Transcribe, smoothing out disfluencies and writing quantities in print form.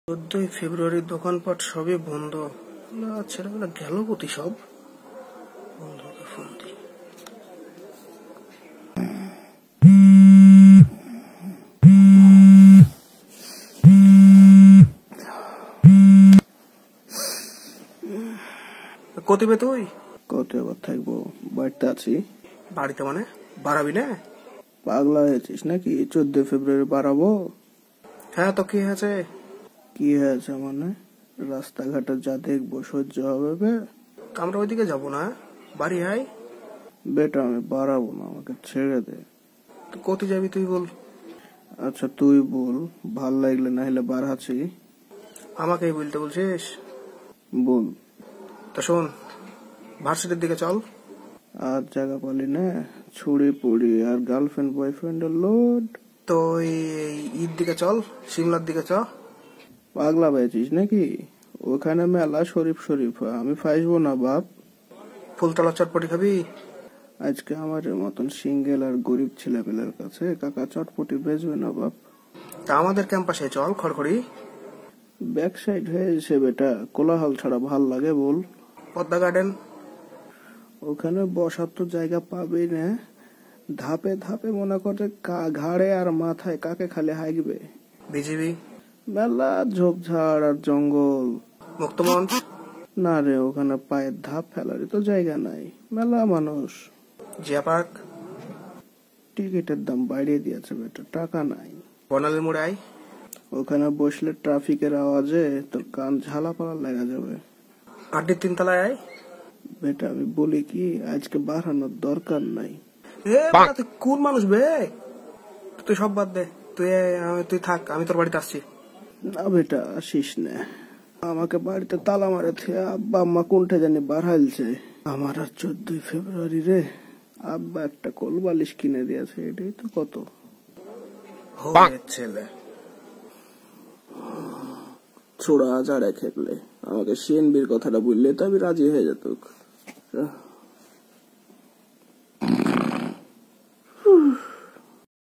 14 ফেব্রুয়ারি দোকানপাট সবই বন্ধ। ছেলেবেলা গেল কোথায় সব? বন্ধুকে ফোন দি। কতিবে তুই? কত এবার থাকবো? বাড়িতে আছি। বাড়িতে মানে বাড়াবি না? পাগলা হয়েছিস নাকি? 14 ফেব্রুয়ারি বাড়াবো? হ্যাঁ, তো কি হয়েছে? কি হয়েছে মানে? রাস্তাঘাটে যা দেখবো সহ্য হবে বে? আমরা ওইদিকে যাবো না, বাড়ি আয়। বেটা আমি বাড়াবো না, আমাকে ছেড়ে দে। তুই কোথায় যাবি তুই বল? আচ্ছা তুই বল, ভাল লাগলে না হলে বাড়াচ্ছি। আমাকেই বলতে বলছিস? বল। তো শোন, ভার্সিটির দিকে চল। আর জায়গা পালি না, ছুড়ি পুড়ি আর গার্লফ্রেন্ড বয়ফ্রেন্ডের লোড। তো এই ঈদ দিকে চল, সিমলার দিকে চ। পাগলা পেয়েছিস নাকি? ওখানে মেলা শরীফ শরীফ, আমি ফাইসবো না বাপ। ফুলতলা চটপটি খাবি? আজকে আমার মতন সিঙ্গেল আর গরিব ছেলেপেলের কাছে কাকা চটপটি বেচবে না বাপ। তা আমাদের ক্যাম্পাসে চল, খড়খড়ি। ব্যাক সাইড হয়েছে বেটা, কোলাহল ছাড়া ভাল লাগে বল? পদ্মা গার্ডেন। ওখানে বসার তো জায়গা পাবে না, ধাপে ধাপে মনে করে ঘাড়ে আর মাথায় কাকে খালি হাইকবে। বিজিবি। মেলা ঝোপঝাড় আর জঙ্গল। মুক্তমঞ্চ। না রে, ওখানে পায়ের ধাপ ফেলারই তো জায়গা নাই, মেলা মানুষ। জিয়া পার্ক। টিকিটের দাম বাড়িয়ে দিয়েছে বেটা, টাকা নাই। বনালীর মোড়ে আয়। ওখানে বসলে ট্রাফিকের আওয়াজে তোর কান ঝালাপালা লেগে যাবে। আড্ডির 3 তলায় আয়। বেটা আমি বলি কি, আজকে বাড়ানোর দরকার নাই। তুই কোন মানুষ বে? তুই সব বাদ দে, তুই থাক, আমি তোর বাড়িতে আসছি। না বেটা আসিস না, আমাকে বাড়িতে তালা মারে থে আব্বা আম্মা কোনটা জানি বাড়াইছে। আমার আর 14 ফেব্রুয়ারি রে, আব্বা একটা কোল বালিশ কিনে দিয়েছে, এটাই তো কত। ছেলে ছোড়া আজারে খেকলে আমাকে সেনবির কথাটা বললে তো আমি রাজি হয়ে যেত।